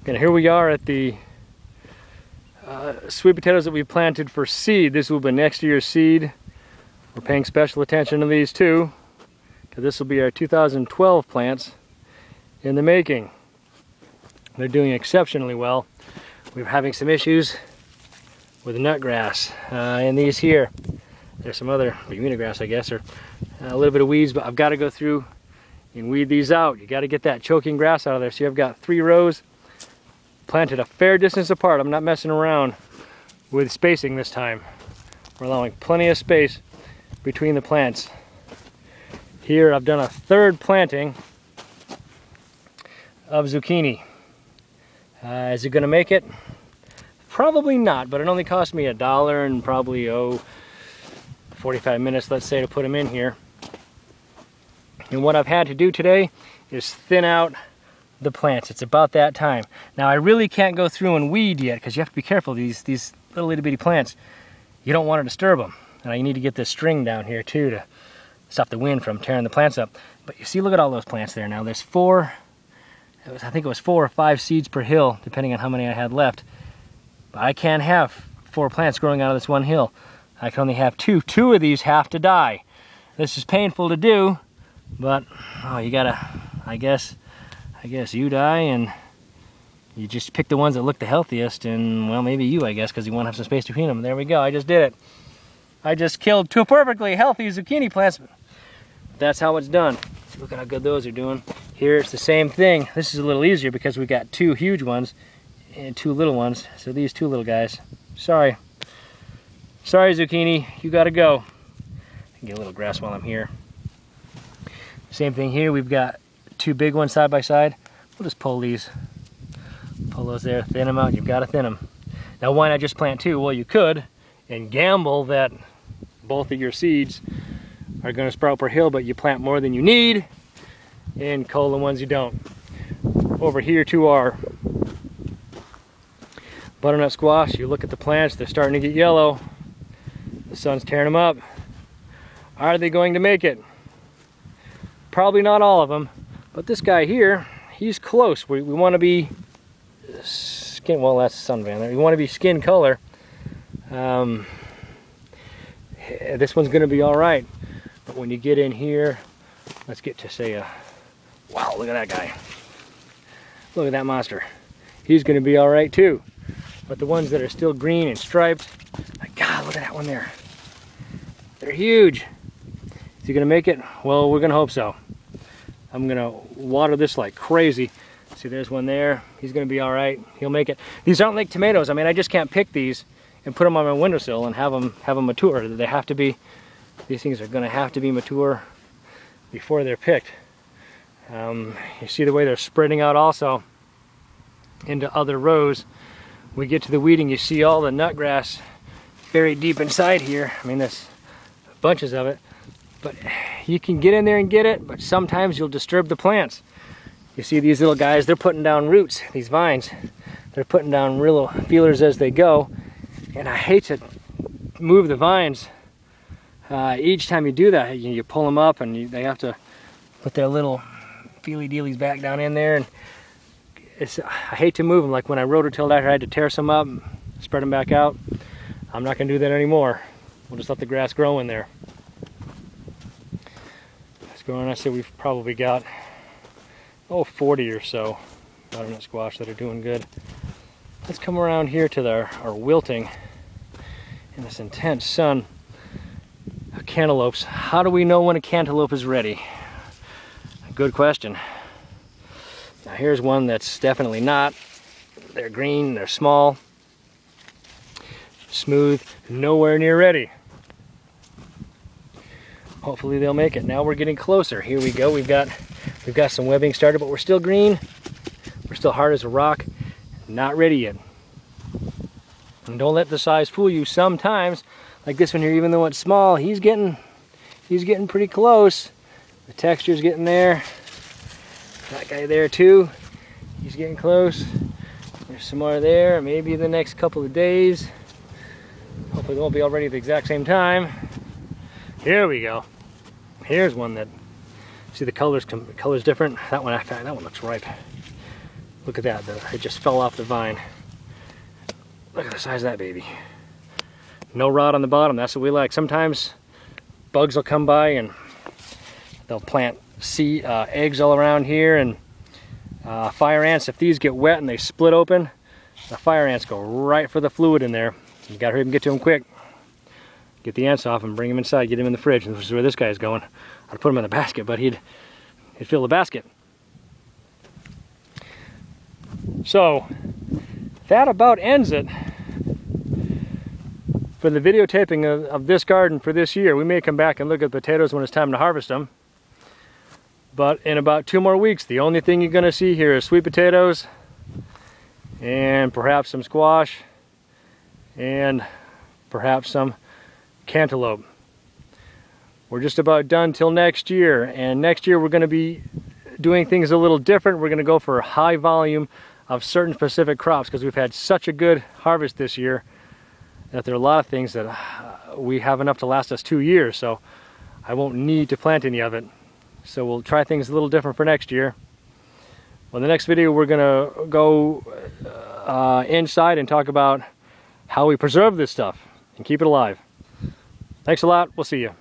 And here we are at the sweet potatoes that we planted for seed. This will be next year's seed. We're paying special attention to these too, because this will be our 2012 plants in the making. They're doing exceptionally well. We're having some issues with nutgrass in these here. There's some other Bermuda grass, I guess, or a little bit of weeds, but I've got to go through and weed these out. You got to get that choking grass out of there. So I've got 3 rows planted a fair distance apart. I'm not messing around with spacing this time. We're allowing plenty of space between the plants. Here I've done a 3rd planting of zucchini. Is it going to make it? Probably not, but it only cost me $1 and probably 45 minutes, let's say, to put them in here. And what I've had to do today is thin out the plants. It's about that time. Now I really can't go through and weed yet, because you have to be careful. These little itty bitty plants, you don't want to disturb them. And I need to get this string down here too to stop the wind from tearing the plants up. But you see, look at all those plants there now. There's 4, I think it was 4 or 5 seeds per hill, depending on how many I had left. But I can't have 4 plants growing out of this one hill. I can only have 2. 2 of these have to die. This is painful to do, but oh, you gotta, I guess you die and you just pick the ones that look the healthiest, and well, maybe you, I guess, because you want to have some space between them. There we go, I just did it. I just killed 2 perfectly healthy zucchini plants. That's how it's done. Look at how good those are doing. Here it's the same thing. This is a little easier because we got 2 huge ones and 2 little ones. So these 2 little guys, sorry zucchini, you gotta go. I can get a little grass while I'm here. Same thing here, we've got 2 big ones side by side. We'll just pull these. Pull those there, thin them out. You've got to thin them. Now why not just plant 2? Well, you could and gamble that both of your seeds are going to sprout per hill, but you plant more than you need and cull the ones you don't. Over here to our butternut squash, you look at the plants, they're starting to get yellow. The sun's tearing them up. Are they going to make it? Probably not all of them, but this guy here, he's close. We want to be skin, well, that's sunvan there. We want to be skin color. This one's going to be all right, but when you get in here, let's get to say wow, look at that guy. Look at that monster. He's going to be all right too. But the ones that are still green and striped, my God, look at that one there. They're huge. Is he going to make it? Well, we're going to hope so. I'm going to water this like crazy. See, there's one there. He's going to be all right. He'll make it. These aren't like tomatoes. I mean, I just can't pick these and put them on my windowsill and have them mature. They have to be, these things are going to have to be mature before they're picked. You see the way they're spreading out also into other rows. We get to the weeding, you see all the nutgrass buried deep inside here. I mean, there's bunches of it, but you can get in there and get it, but sometimes you'll disturb the plants. You see these little guys, they're putting down roots, these vines. They're putting down real feelers as they go, and I hate to move the vines. Each time you do that, you pull them up and they have to put their little feely dealies back down in there, and I hate to move them. Like when I rototilled out here, I had to tear some up, spread them back out. I'm not going to do that anymore. We'll just let the grass grow in there. Let's go on. I say we've probably got 40 or so butternut squash that are doing good. Let's come around here to our wilting in this intense sun. Cantaloupes. How do we know when a cantaloupe is ready? Good question. Now here's one that's definitely not. They're green, they're small, smooth, nowhere near ready. Hopefully they'll make it. Now we're getting closer. Here we go. We've got some webbing started, but we're still green. We're still hard as a rock. Not ready yet. And don't let the size fool you. Sometimes, like this one here, even though it's small, he's getting pretty close. The texture's getting there. That guy there too, he's getting close. There's some more there, maybe the next couple of days. Hopefully they won't be all ready at the exact same time. Here we go. Here's one that, see the color's different. That one looks ripe. Look at that, it just fell off the vine. Look at the size of that baby. No rot on the bottom, that's what we like. Sometimes bugs will come by and they'll plant eggs all around here, and fire ants, if these get wet and they split open, the fire ants go right for the fluid in there. You gotta hurry up and get to them quick. Get the ants off and bring them inside, get them in the fridge. And this is where this guy's going. I'd put him in the basket, but he'd fill the basket. So that about ends it for the videotaping of this garden for this year. We may come back and look at potatoes when it's time to harvest them. But in about 2 more weeks, the only thing you're gonna see here is sweet potatoes and perhaps some squash and perhaps some cantaloupe. We're just about done till next year, and next year we're going to be doing things a little different. We're going to go for a high volume of certain specific crops because we've had such a good harvest this year that there are a lot of things that we have enough to last us 2 years, so I won't need to plant any of it. So we'll try things a little different for next year. Well, in the next video we're going to go inside and talk about how we preserve this stuff and keep it alive. Thanks a lot. We'll see you.